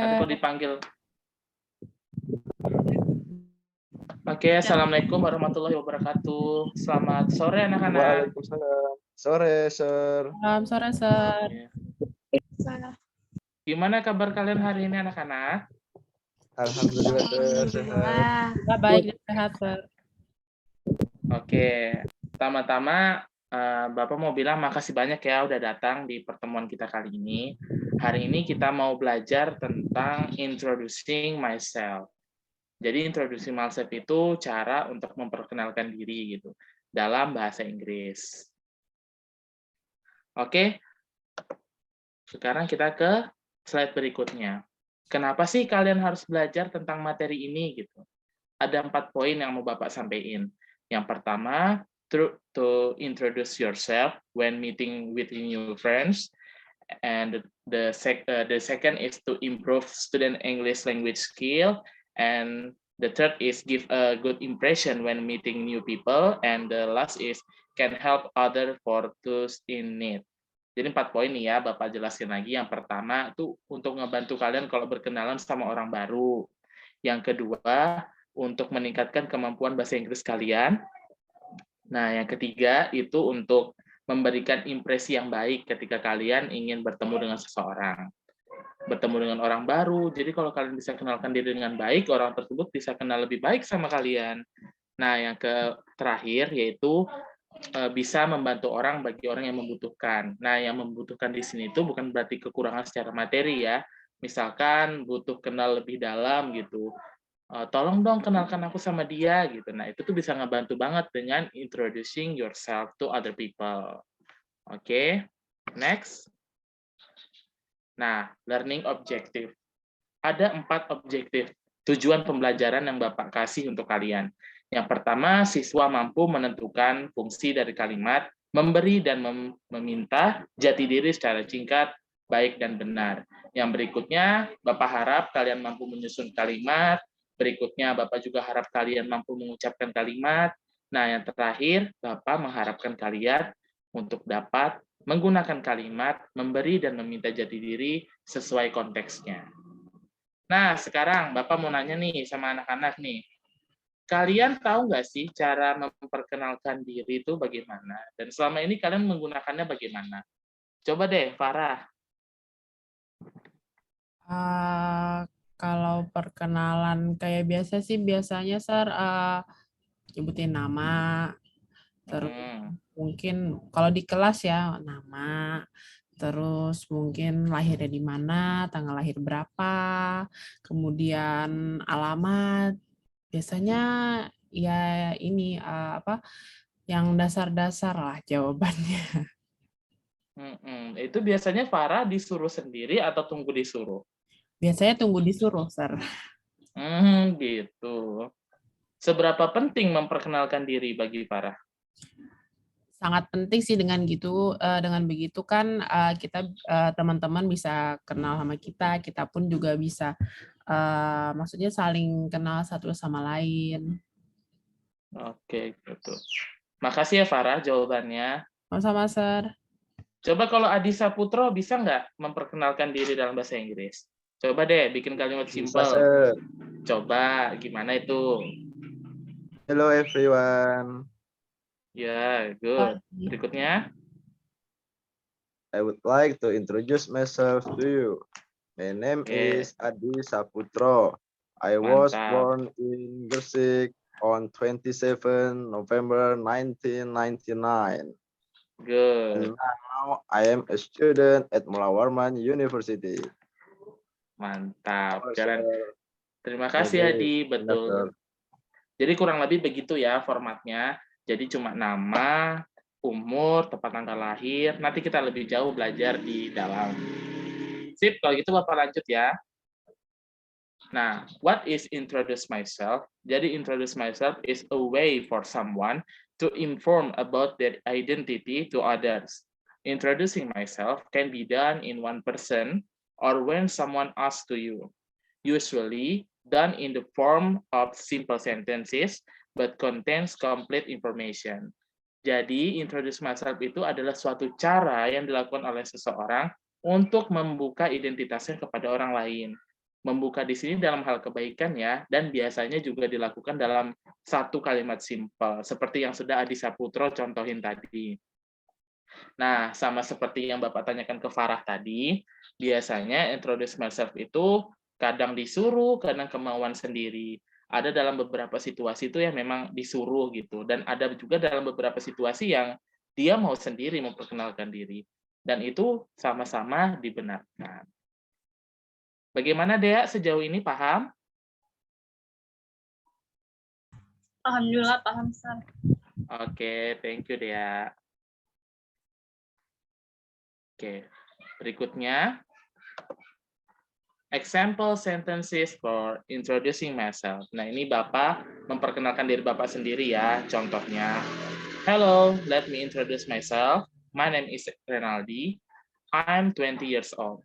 Nanti kalau dipanggil. Oke, Assalamualaikum warahmatullahi wabarakatuh. Selamat sore anak-anak. Waalaikumsalam. Sore, Sir. Selamat sore, Sir. Gimana kabar kalian hari ini anak-anak? Alhamdulillah, Sir. Sehat. Kita baik dan sehat, Sir. Oke, pertama-tama Bapak mau bilang makasih banyak ya udah datang di pertemuan kita kali ini. Hari ini kita mau belajar tentang introducing myself. Jadi introducing myself itu cara untuk memperkenalkan diri gitu dalam bahasa Inggris. Oke, sekarang kita ke slide berikutnya. Kenapa sih kalian harus belajar tentang materi ini gitu? Ada 4 poin yang mau Bapak sampaikan. Yang pertama, to introduce yourself when meeting with new friends. And the second is to improve student English language skill. And the third is give a good impression when meeting new people. And the last is can help other for those in need. Jadi 4 poin nih ya, Bapak jelaskan lagi. Yang pertama itu untuk ngebantu kalian kalau berkenalan sama orang baru. Yang kedua, untuk meningkatkan kemampuan bahasa Inggris kalian. Nah, yang ketiga itu untuk memberikan impresi yang baik ketika kalian ingin bertemu dengan seseorang. Bertemu dengan orang baru, jadi kalau kalian bisa kenalkan diri dengan baik, orang tersebut bisa kenal lebih baik sama kalian. Nah, yang terakhir yaitu bisa membantu orang bagi orang yang membutuhkan. Nah, yang membutuhkan di sini itu bukan berarti kekurangan secara materi ya. Misalkan butuh kenal lebih dalam gitu. Tolong dong kenalkan aku sama dia gitu. Nah, itu tuh bisa ngebantu banget dengan introducing yourself to other people. Oke, next. Nah, learning objective. Ada 4 objektif tujuan pembelajaran yang Bapak kasih untuk kalian. Yang pertama, siswa mampu menentukan fungsi dari kalimat, memberi dan meminta jati diri secara singkat, baik dan benar. Yang berikutnya, Bapak harap kalian mampu menyusun kalimat. Berikutnya, Bapak juga harap kalian mampu mengucapkan kalimat. Nah, yang terakhir, Bapak mengharapkan kalian untuk dapat menggunakan kalimat, memberi dan meminta jati diri sesuai konteksnya. Nah, sekarang Bapak mau nanya nih sama anak-anak nih. Kalian tahu nggak sih cara memperkenalkan diri itu bagaimana? Dan selama ini kalian menggunakannya bagaimana? Coba deh, Farah. Kalau perkenalan kayak biasa sih, biasanya, Sir, nyebutin nama, terus mungkin kalau di kelas ya, nama, terus mungkin lahirnya di mana, tanggal lahir berapa, kemudian alamat. Biasanya ya ini yang dasar-dasar lah jawabannya. Itu biasanya Farah disuruh sendiri atau tunggu disuruh? Biasanya tunggu disuruh, Sir. Gitu. Seberapa penting memperkenalkan diri bagi Farah? Sangat penting sih dengan begitu kan kita teman-teman bisa kenal sama kita, kita pun juga bisa maksudnya saling kenal satu sama lain. Oke, gitu. Makasih ya Farah jawabannya. Sama-sama, Sir. Coba kalau Adi Saputro bisa nggak memperkenalkan diri dalam bahasa Inggris? Coba deh bikin kalimat simpel. Coba, gimana itu? Hello everyone. Ya, good. Berikutnya. I would like to introduce myself to you. My name is Adi Saputro. I was born in Gresik on 27 November 1999. Good. And now I am a student at Mullah Warman University. Mantap. Terima kasih Adi, betul. Jadi kurang lebih begitu ya formatnya. Jadi cuma nama, umur, tempat tanggal lahir. Nanti kita lebih jauh belajar di dalam. Sip, kalau gitu Bapak lanjut ya. Nah, what is introduce myself? Jadi introduce myself is a way for someone to inform about their identity to others. Introducing myself can be done in one person or when someone asks to you. Usually done in the form of simple sentences but contains complete information. Jadi, introduce myself itu adalah suatu cara yang dilakukan oleh seseorang untuk membuka identitasnya kepada orang lain. Membuka di sini dalam hal kebaikan ya, dan biasanya juga dilakukan dalam satu kalimat simpel, seperti yang sudah Adi Saputro contohin tadi. Nah, sama seperti yang Bapak tanyakan ke Farah tadi, biasanya introduce myself itu kadang disuruh, kadang kemauan sendiri. Ada dalam beberapa situasi itu yang memang disuruh gitu, dan ada juga dalam beberapa situasi yang dia mau sendiri memperkenalkan diri. Dan itu sama-sama dibenarkan. Bagaimana Dea sejauh ini paham? Alhamdulillah paham, Sir. Oke, thank you Dea. Oke, berikutnya. Example sentences for introducing myself. Nah, ini Bapak memperkenalkan diri Bapak sendiri ya, contohnya. Hello, let me introduce myself. My name is Renaldi. I'm 20 years old.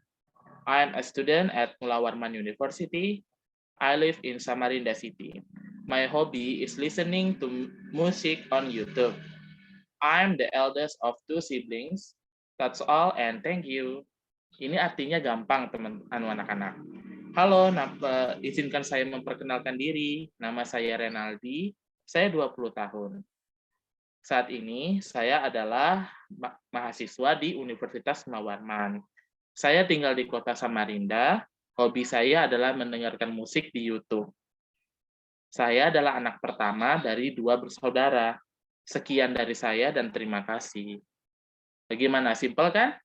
I'm a student at Mula Warman University. I live in Samarinda City. My hobby is listening to music on YouTube. I'm the eldest of 2 siblings. That's all and thank you. Ini artinya gampang, anak-anak. Halo, izinkan saya memperkenalkan diri. Nama saya Renaldi, saya 20 tahun. Saat ini saya adalah mahasiswa di Universitas Mawarman. Saya tinggal di kota Samarinda. Hobi saya adalah mendengarkan musik di YouTube. Saya adalah anak pertama dari 2 bersaudara. Sekian dari saya dan terima kasih. Bagaimana? Simpel kan?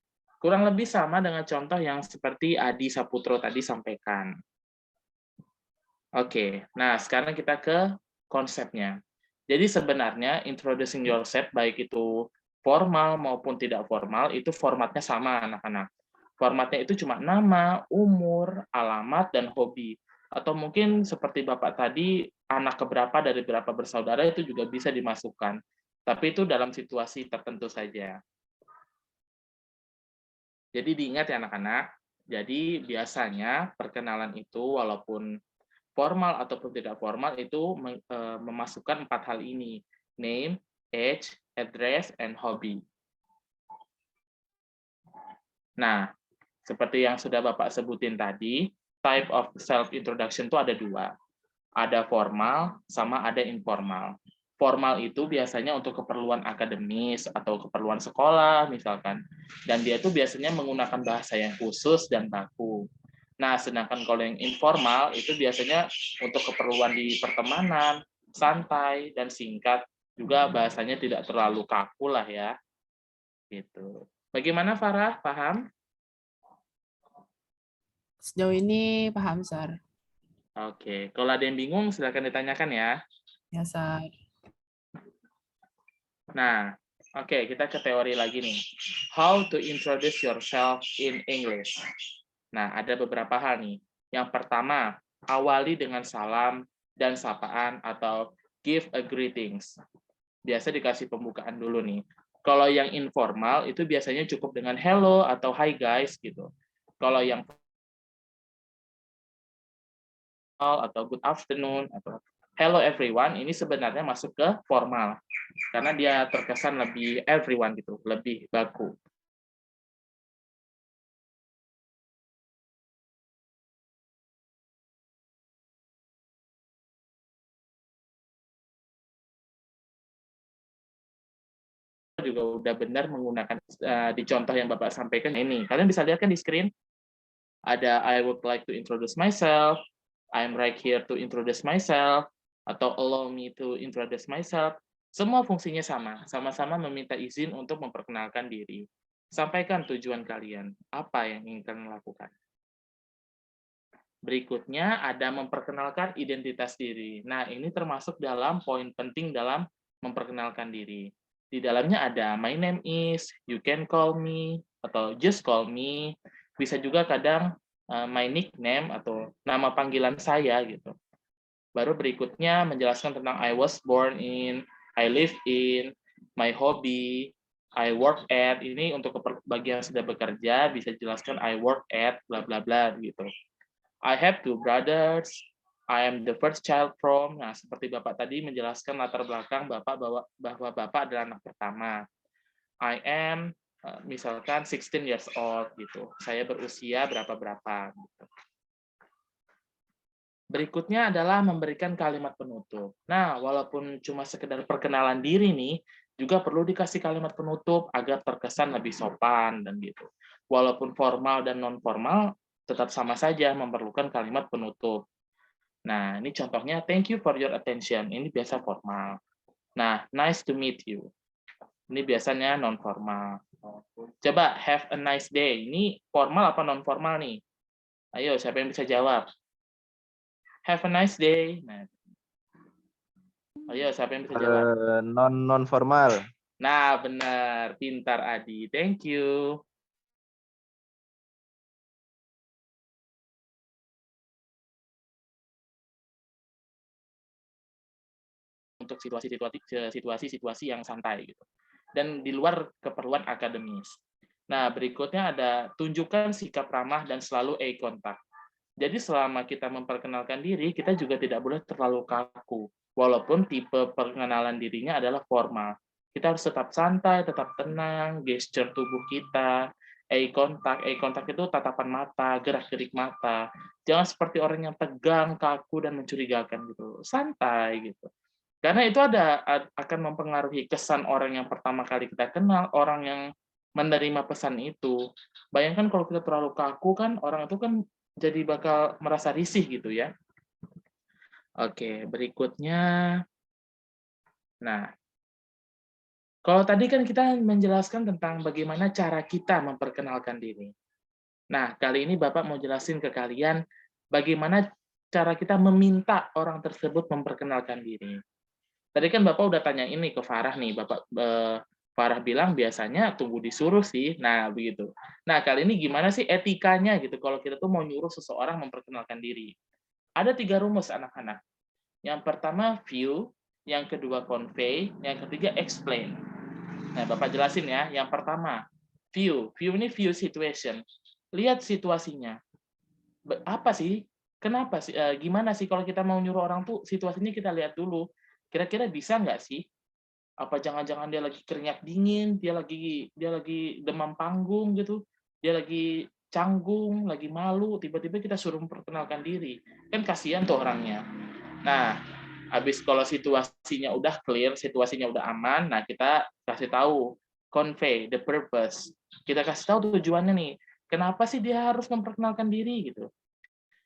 Kurang lebih sama dengan contoh yang seperti Adi Saputro tadi sampaikan. Oke, nah sekarang kita ke konsepnya. Jadi sebenarnya introducing yourself, baik itu formal maupun tidak formal, itu formatnya sama anak-anak. Formatnya itu cuma nama, umur, alamat, dan hobi. Atau mungkin seperti Bapak tadi, anak keberapa dari berapa bersaudara itu juga bisa dimasukkan. Tapi itu dalam situasi tertentu saja. Jadi diingat ya anak-anak, jadi biasanya perkenalan itu walaupun formal ataupun tidak formal itu memasukkan 4 hal ini, name, age, address, and hobby. Nah, seperti yang sudah Bapak sebutin tadi, type of self-introduction itu ada 2. Ada formal sama ada informal. Formal itu biasanya untuk keperluan akademis atau keperluan sekolah misalkan. Dan dia itu biasanya menggunakan bahasa yang khusus dan baku. Nah, sedangkan kalau yang informal itu biasanya untuk keperluan di pertemanan, santai dan singkat, juga bahasanya tidak terlalu kaku lah ya. Gitu. Bagaimana Farah? Paham? Sejauh ini paham, Sir. Oke, kalau ada yang bingung silakan ditanyakan ya. Ya, Sir. Nah, oke, kita ke teori lagi nih. How to introduce yourself in English. Nah, ada beberapa hal nih. Yang pertama, awali dengan salam dan sapaan atau give a greetings. Biasa dikasih pembukaan dulu nih. Kalau yang informal itu biasanya cukup dengan hello atau hi guys gitu. Kalau yang atau good afternoon atau hello everyone ini sebenarnya masuk ke formal karena dia terkesan lebih everyone gitu, lebih baku. Juga udah benar menggunakan di contoh yang Bapak sampaikan ini. Kalian bisa lihat kan di screen ada I would like to introduce myself, I'm right here to introduce myself, atau allow me to introduce myself. Semua fungsinya sama, sama-sama meminta izin untuk memperkenalkan diri. Sampaikan tujuan kalian, apa yang ingin kalian lakukan. Berikutnya ada memperkenalkan identitas diri. Nah, ini termasuk dalam poin penting dalam memperkenalkan diri. Di dalamnya ada my name is, you can call me, atau just call me. Bisa juga kadang my nickname atau nama panggilan saya gitu. Baru berikutnya menjelaskan tentang I was born in, I live in, my hobby, I work at. Ini untuk bagian sudah bekerja bisa jelaskan I work at bla bla bla gitu. I have 2 brothers. I am the first child from. Nah, seperti Bapak tadi menjelaskan latar belakang Bapak bahwa Bapak adalah anak pertama. I am misalkan 16 years old gitu. Saya berusia berapa-berapa gitu. Berikutnya adalah memberikan kalimat penutup. Nah, walaupun cuma sekedar perkenalan diri nih, juga perlu dikasih kalimat penutup agar terkesan lebih sopan dan gitu. Walaupun formal dan non formal, tetap sama saja memerlukan kalimat penutup. Nah, ini contohnya thank you for your attention. Ini biasa formal. Nah, nice to meet you. Ini biasanya non formal. Coba have a nice day. Ini formal apa non formal nih? Ayo, siapa yang bisa jawab? Have a nice day. Nah, ayo, siapa yang bisa jawab? Non formal. Nah, benar. Pintar, Adi. Thank you. Untuk situasi-situasi yang santai gitu. Dan di luar keperluan akademis. Nah, berikutnya ada tunjukkan sikap ramah dan selalu eye contact. Jadi selama kita memperkenalkan diri, kita juga tidak boleh terlalu kaku. Walaupun tipe perkenalan dirinya adalah formal. Kita harus tetap santai, tetap tenang, gesture tubuh kita, eye contact itu tatapan mata, gerak-gerik mata. Jangan seperti orang yang tegang, kaku, dan mencurigakan gitu. Santai gitu. Karena itu akan mempengaruhi kesan orang yang pertama kali kita kenal, orang yang menerima pesan itu. Bayangkan kalau kita terlalu kaku kan, orang itu kan jadi bakal merasa risih gitu ya. Oke, berikutnya. Nah, kalau tadi kan kita menjelaskan tentang bagaimana cara kita memperkenalkan diri. Nah, kali ini Bapak mau jelasin ke kalian bagaimana cara kita meminta orang tersebut memperkenalkan diri. Tadi kan Bapak udah tanya ini ke Farah nih, Farah bilang biasanya tunggu disuruh sih. Nah, begitu. Nah, kali ini gimana sih etikanya gitu kalau kita tuh mau nyuruh seseorang memperkenalkan diri? Ada 3 rumus anak-anak. Yang pertama view, yang kedua convey, yang ketiga explain. Nah, Bapak jelasin ya. Yang pertama, view. View ini view situation. Lihat situasinya. Apa sih? Kenapa sih? Gimana sih kalau kita mau nyuruh orang tuh situasinya kita lihat dulu. Kira-kira bisa nggak sih? Apa jangan-jangan dia lagi keringat dingin, dia lagi demam panggung gitu, dia lagi canggung, lagi malu, tiba-tiba kita suruh memperkenalkan diri. Kan kasihan tuh orangnya. Nah, habis kalau situasinya udah clear, situasinya udah aman, nah kita kasih tahu, convey the purpose. Kita kasih tahu tujuannya nih. Kenapa sih dia harus memperkenalkan diri gitu?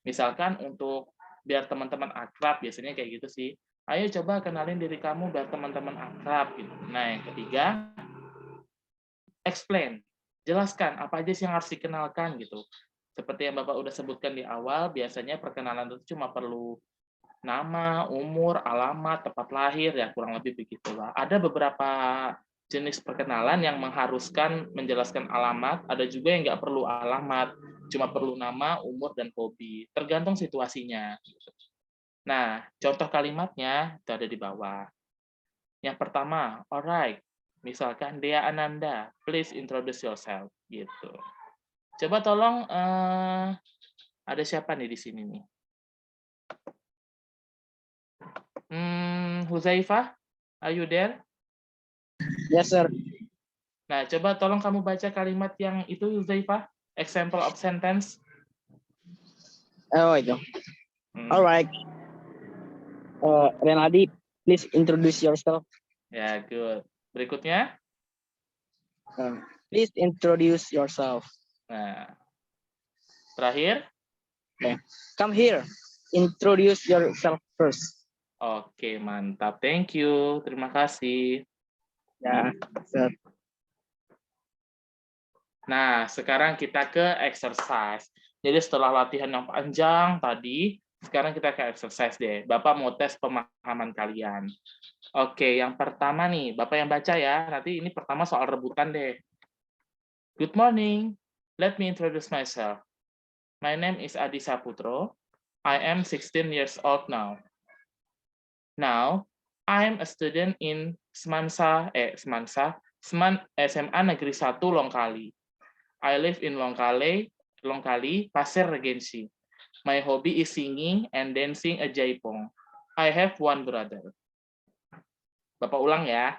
Misalkan untuk biar teman-teman akrab, biasanya kayak gitu sih. Ayo coba kenalin diri kamu biar teman-teman akrab gitu. Nah, yang ketiga, explain. Jelaskan apa aja sih yang harus dikenalkan gitu. Seperti yang Bapak udah sebutkan di awal, biasanya perkenalan itu cuma perlu nama, umur, alamat, tempat lahir, ya kurang lebih begitulah. Ada beberapa jenis perkenalan yang mengharuskan menjelaskan alamat, ada juga yang nggak perlu alamat, cuma perlu nama, umur, dan hobi. Tergantung situasinya. Nah, contoh kalimatnya itu ada di bawah. Yang pertama, alright. Misalkan Dea Ananda, please introduce yourself. Gitu. Coba tolong, ada siapa nih di sini nih? Huzaifah, are you there? Yes, sir. Nah, coba tolong kamu baca kalimat yang itu, Huzaifah. Example of sentence. Oh, itu. Alright. Renaldi, please introduce yourself. Ya, good. Berikutnya. Please introduce yourself. Nah, terakhir. Okay. Come here. Introduce yourself first. Oke, mantap. Thank you. Terima kasih. Ya, sir. Nah, sekarang kita ke exercise. Jadi setelah latihan yang panjang tadi, sekarang kita ke exercise deh. Bapak mau tes pemahaman kalian. Oke, yang pertama nih, Bapak yang baca ya. Nanti ini pertama soal rebutan deh. Good morning. Let me introduce myself. My name is Adi Saputro. I am 16 years old now. Now, I am a student in SMA Negeri 1 Longkali. I live in Longkali, Pasir Regency. My hobby is singing and dancing a jaipong. I have one brother. Bapak ulang ya.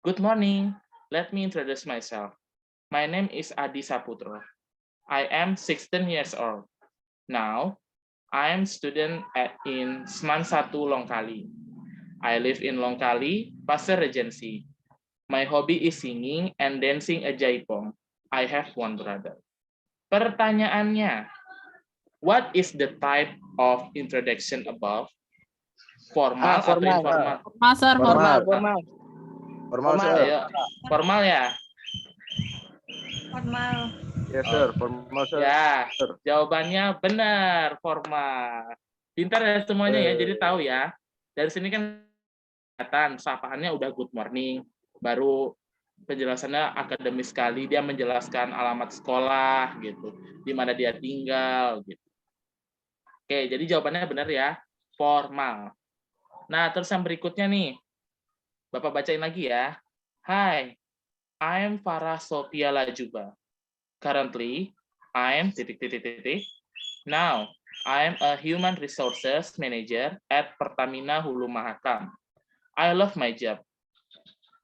Good morning. Let me introduce myself. My name is Adi Saputro. I am 16 years old. Now, I'm student in Seman 1 Longkali. I live in Longkali, Pasir Regency. My hobby is singing and dancing a jaipong. I have one brother. Pertanyaannya, what is the type of introduction above? Formal atau formal. informal? Formal, sir. Formal, Formal. formal. Formal, Formal. sir. Ayo, formal ya? Formal. Yes, sir. Formal, sir. Ya, jawabannya benar, formal. Pintar ya semuanya ya, jadi tahu ya. Dari sini kan kelihatan sapaannya udah good morning, baru penjelasannya akademis sekali, dia menjelaskan alamat sekolah gitu, di mana dia tinggal gitu. Oke, jadi jawabannya benar ya, formal. Nah, terus yang berikutnya nih, Bapak bacain lagi ya. Hi, I'm Farah Sophia Lajuba. Currently, I'm ... Now, I'm a human resources manager at Pertamina Hulu Mahakam. I love my job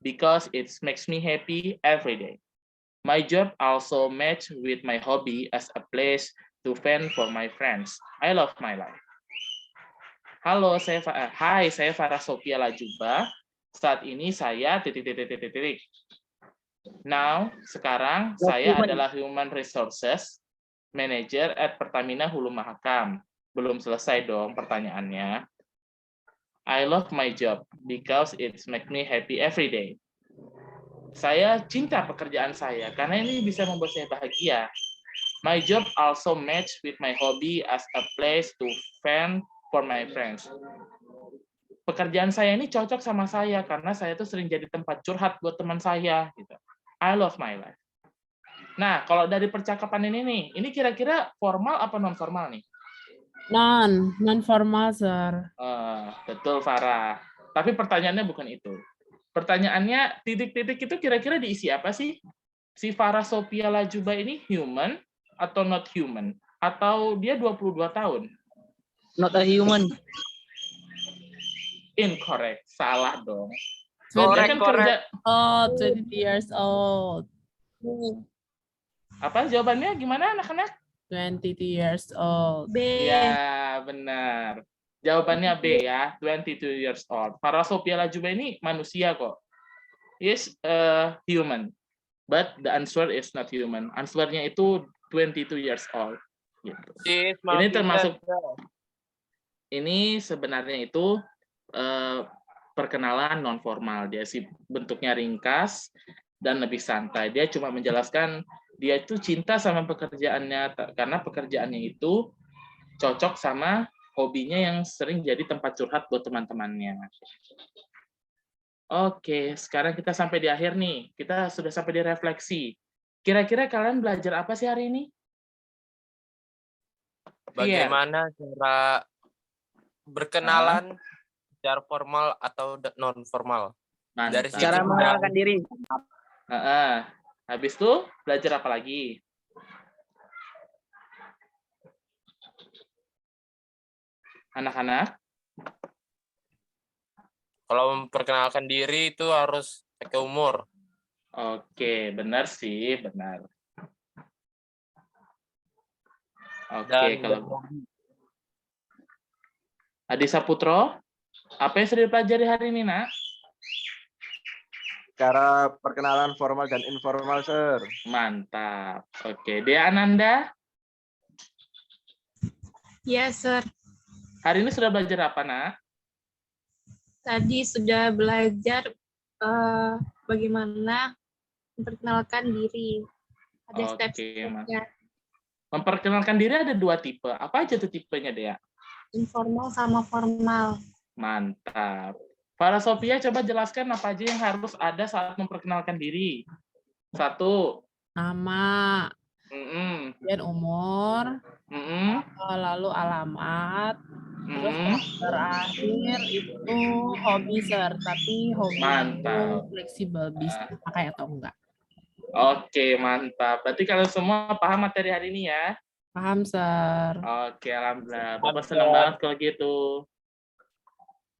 because it makes me happy every day. My job also match with my hobby as a place to vent for my friends. I love my life. Halo, hai, saya Farah Sophia Lajuba. Saat ini saya ... Now, sekarang saya adalah Human Resources Manager at Pertamina Hulu Mahakam. Belum selesai dong pertanyaannya. I love my job because it makes me happy every day. Saya cinta pekerjaan saya karena ini bisa membuat saya bahagia. My job also match with my hobby as a place to vent for my friends. Pekerjaan saya ini cocok sama saya karena saya tuh sering jadi tempat curhat buat teman saya gitu. I love my life. Nah, kalau dari percakapan ini nih, ini kira-kira formal apa non formal nih? Non formal, sir. Betul, Farah. Tapi pertanyaannya bukan itu. Pertanyaannya titik-titik itu kira-kira diisi apa sih? Si Farah Sophia Lajuba ini human atau not human? Atau dia 22 tahun? Not a human. Incorrect, salah dong. Dia kan kerja. Oh, 20 years old. Apa jawabannya? Gimana anak-anak? 22 years old. B. Ya, benar. Jawabannya B ya, 22 years old. Farah Sophia Lajuba ini manusia kok. Is human. But the answer is not human. Answernya itu 22 years old. Gitu. Ini termasuk, ini sebenarnya itu perkenalan non formal. Dia sih bentuknya ringkas dan lebih santai. Dia cuma menjelaskan dia itu cinta sama pekerjaannya karena pekerjaannya itu cocok sama hobinya yang sering jadi tempat curhat buat teman-temannya. Oke, sekarang kita sampai di akhir nih. Kita sudah sampai di refleksi. Kira-kira kalian belajar apa sih hari ini? Bagaimana cara berkenalan secara formal atau non formal? Dari sisi Cara mengenalkan diri. Habis itu belajar apa lagi? Anak-anak? Kalau memperkenalkan diri itu harus pakai umur. Oke, benar sih, benar. Oke, kalau Adi Saputro, apa yang sudah dipelajari hari ini, Nak? Cara perkenalan formal dan informal, sir. Mantap. Oke, Dea Ananda? Yes, sir. Hari ini sudah belajar apa, Nak? Tadi sudah belajar bagaimana memperkenalkan diri. Ada step-stepnya. Memperkenalkan diri ada 2 tipe. Apa aja tuh tipenya, Dea? Informal sama formal. Mantap. Farah Sophia, coba jelaskan apa aja yang harus ada saat memperkenalkan diri. 1. Nama. Kemudian umur. Lalu alamat. Terus terakhir itu hobi, sir. Tapi hobi itu fleksibel, bisa pakai atau enggak. Oke, mantap. Berarti kalian semua paham materi hari ini ya? Paham, sir. Oke, alhamdulillah. Bapak senang banget kalau gitu.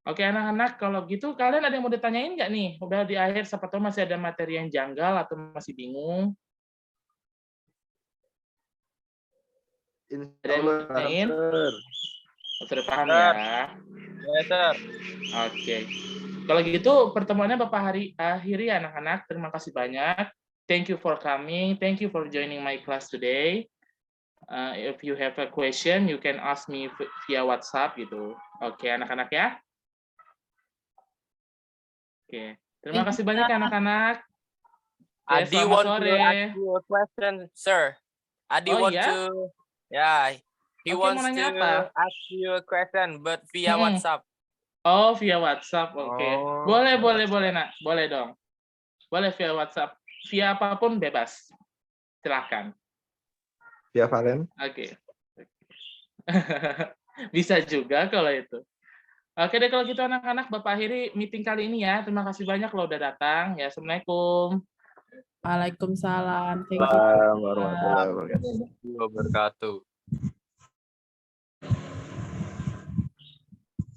Oke, anak-anak, kalau gitu kalian ada yang mau ditanyain nggak nih? Udah di akhir, siapa tahu masih ada materi yang janggal atau masih bingung. Ada yang mau ditanyain? Sudah paham Sir. ya? Ya, Sir. Oke. Kalau gitu pertemuannya Bapak akhiri anak-anak. Terima kasih banyak. Thank you for coming. Thank you for joining my class today. If you have a question, you can ask me via WhatsApp gitu. Oke, anak-anak ya. Oke. Terima kasih banyak anak-anak. Oke, Adi selamat want to sore. ask you a question, sir. Adi Oh, want iya? to, yeah, he Oke, mau wants nanya to apa? ask you a question, but via Mm-mm. WhatsApp. Oh, via WhatsApp. Oke. Oh, Boleh, via boleh, WhatsApp. boleh, Nak. Boleh dong. Boleh via WhatsApp. Via apapun bebas. Silahkan. Via Valen. Oke. Bisa juga kalau itu. Oke deh kalau gitu anak-anak, Bapak akhiri meeting kali ini ya. Terima kasih banyak loh udah datang. Ya, Assalamualaikum. Waalaikumsalam. Thank you. Waalaikumsalam warahmatullahi wabarakatuh. Wabarakatuh.